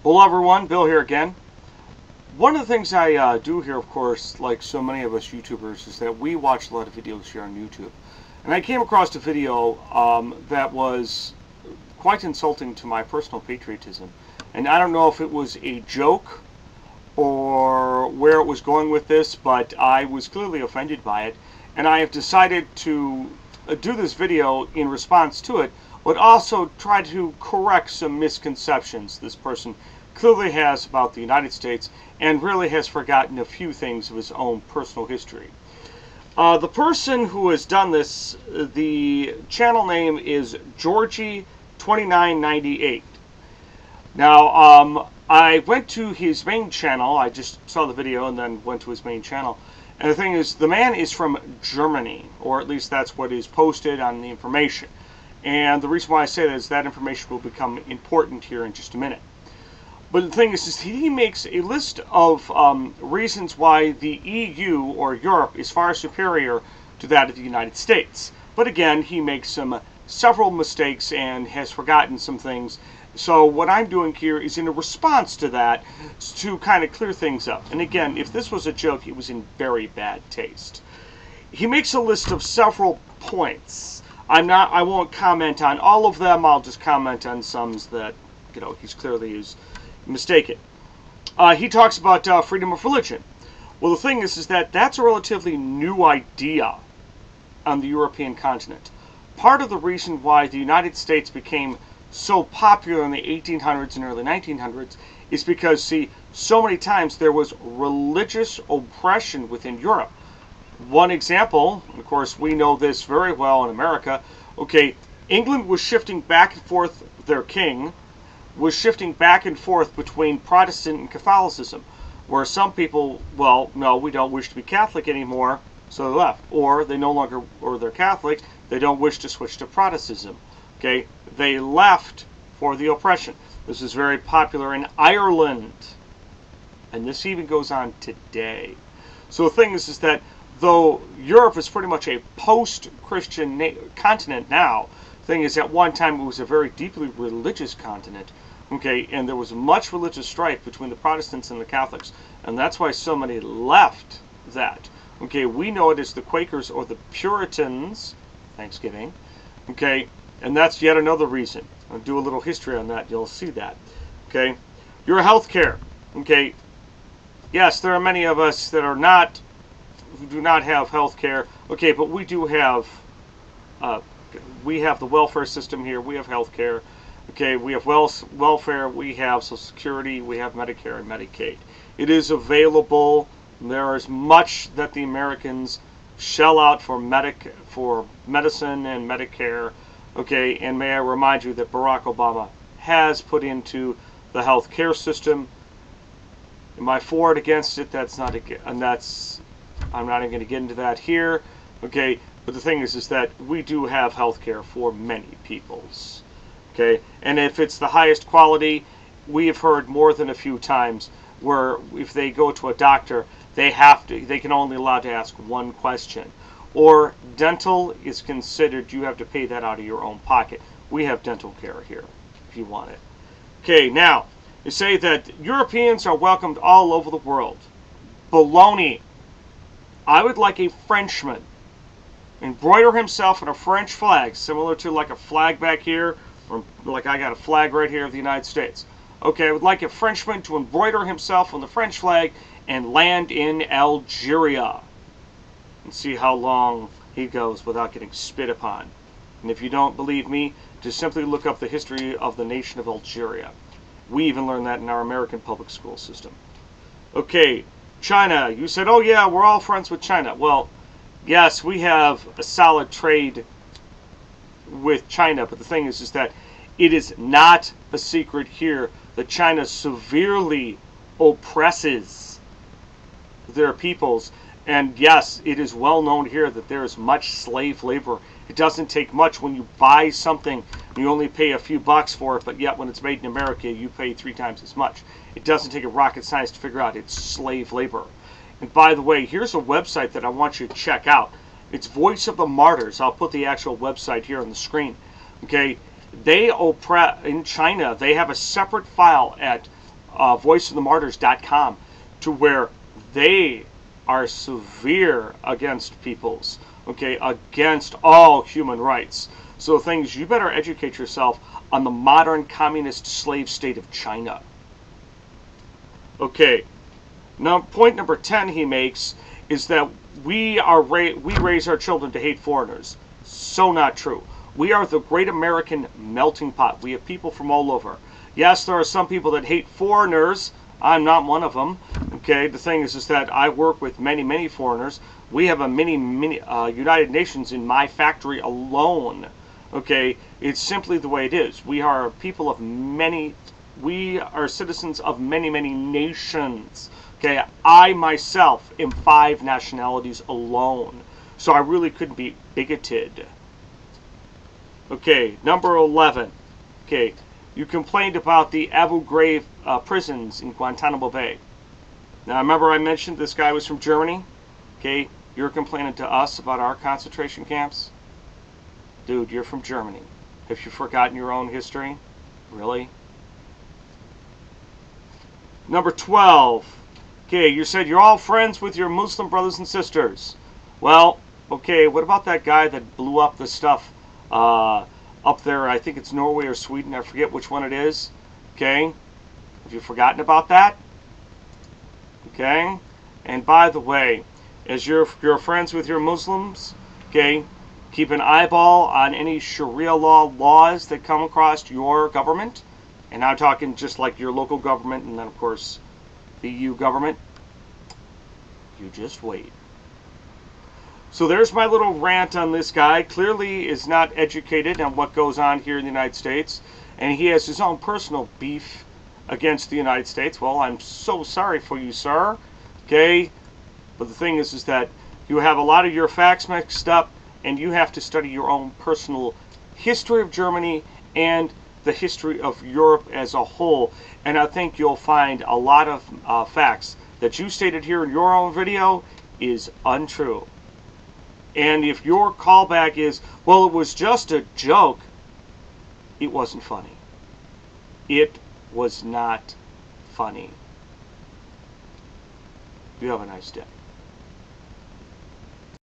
Hello everyone, Bill here again. One of the things I do here, of course, like so many of us YouTubers, is that we watch a lot of videos here on YouTube. And I came across a video that was quite insulting to my personal patriotism. And I don't know if it was a joke or where it was going with this, but I was clearly offended by it. And I have decided to do this video in response to it, but also try to correct some misconceptions this person clearly has about the United States and really has forgotten a few things of his own personal history. The person who has done this, the channel name is Georgie2998. Now, I went to his main channel. I just saw the video and then went to his main channel. And the thing is, the man is from Germany, or at least that's what is posted on the information. And the reason why I say that is that information will become important here in just a minute. But the thing is he makes a list of reasons why the EU, or Europe, is far superior to that of the United States. But again, he makes several mistakes and has forgotten some things. So what I'm doing here is in a response to that, to kind of clear things up. And again, if this was a joke, it was in very bad taste. He makes a list of several points. I won't comment on all of them. I'll just comment on some that, he's clearly mistaken. He talks about freedom of religion. Well, the thing is that that's a relatively new idea on the European continent. Part of the reason why the United States became so popular in the 1800s and early 1900s is because, see, so many times there was religious oppression within Europe. One example, and of course we know this very well in America, okay, England was shifting back and forth, their king was shifting back and forth between Protestant and Catholicism, where some people, well, no, we don't wish to be Catholic anymore, so they left. Or they no longer, or they're Catholic, they don't wish to switch to Protestantism. Okay, they left for the oppression. This is very popular in Ireland, and this even goes on today. So the thing is that though Europe is pretty much a post-Christian continent now, the thing is at one time it was a very deeply religious continent. Okay, and there was much religious strife between the Protestants and the Catholics, and that's why so many left that. Okay, we know it as the Quakers or the Puritans, Thanksgiving. Okay, and that's yet another reason. I'll do a little history on that, you'll see that. Okay, your health care. Okay, yes, there are many of us that are not, who do not have health care. Okay, but we do have, we have the welfare system here, we have health care. Okay, we have welfare, we have Social Security, we have Medicare and Medicaid. It is available. There is much that the Americans shell out for medicine and Medicare. Okay, and may I remind you that Barack Obama has put into the health care system. Am I for it, against it? That's not, and that's, I'm not even going to get into that here. Okay, but the thing is that we do have health care for many peoples. Okay, and if it's the highest quality, we have heard more than a few times where if they go to a doctor, they can only allowed to ask one question. Or dental is considered, you have to pay that out of your own pocket. We have dental care here if you want it. Okay, now, you say that Europeans are welcomed all over the world. Baloney. I would like a Frenchman embroider himself in a French flag, similar to like a flag back here, or like I got a flag right here of the United States. Okay, I would like a Frenchman to embroider himself on the French flag and land in Algeria. And see how long he goes without getting spit upon. And if you don't believe me, just simply look up the history of the nation of Algeria. We even learned that in our American public school system. Okay, China. You said, oh yeah, we're all friends with China. Well, yes, we have a solid trade with China, but the thing is that it is not a secret here that China severely oppresses their peoples. And yes, it is well known here that there is much slave labor. It doesn't take much when you buy something, you only pay a few bucks for it, but yet when it's made in America, you pay 3 times as much. It doesn't take a rocket science to figure out it's slave labor. And by the way, here's a website that I want you to check out. It's Voice of the Martyrs. I'll put the actual website here on the screen. Okay, they oppress in China. They have a separate file at voiceofthemartyrs.com, to where they are severe against peoples, okay, against all human rights. So the thing is, you better educate yourself on the modern communist slave state of China. Okay, now point number 10 he makes is that we raise our children to hate foreigners. So not true. We are the great American melting pot. We have people from all over. Yes, there are some people that hate foreigners. I'm not one of them. Okay, the thing is that I work with many foreigners. We have a mini United Nations in my factory alone. Okay, it's simply the way it is. We are people of many. We are citizens of many nations. Okay, I myself am 5 nationalities alone. So I really couldn't be bigoted. Okay, number 11. Okay, you complained about the Abu Ghraib prisons in Guantanamo Bay. Now, remember I mentioned this guy was from Germany? Okay, you're complaining to us about our concentration camps? Dude, you're from Germany. Have you forgotten your own history? Really? Number 12. Okay, you said you're all friends with your Muslim brothers and sisters. Well, okay, what about that guy that blew up the stuff up there? I think it's Norway or Sweden. I forget which one it is. Okay? Have you forgotten about that? Okay? And by the way, as you're friends with your Muslims, okay, keep an eyeball on any Sharia laws that come across your government. And I'm talking just like your local government and then, of course, the EU government. You just wait. So there's my little rant on this guy. Clearly is not educated on what goes on here in the United States. And he has his own personal beef against the United States. Well, I'm so sorry for you, sir. Okay? But the thing is that you have a lot of your facts mixed up, and you have to study your own personal history of Germany and the history of Europe as a whole. And I think you'll find a lot of facts that you stated here in your own video is untrue. And if your callback is, well, it was just a joke, it wasn't funny. It was not funny. You have a nice day.